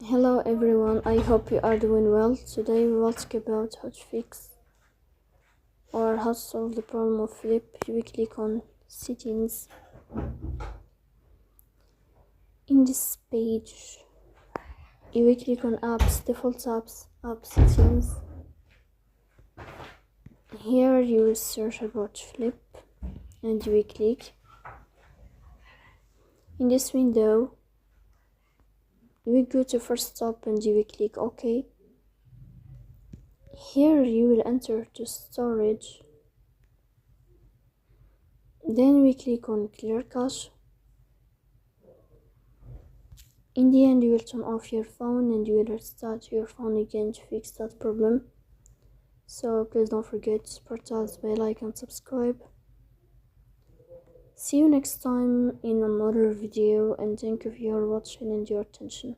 Hello everyone, I hope you are doing well. Today we will talk about how to fix or how to solve the problem of flip. You will click on settings. In this page, you will click on apps, default apps, app settings. Here you will search about flip and you will click. In this window, you will go to first stop and you will click OK. Here you will enter to storage. Then we click on clear cache. In the end, you will turn off your phone and you will restart your phone again to fix that problem. So please don't forget to support us by like and subscribe. See you next time in another video, and thank you for your watching and your attention.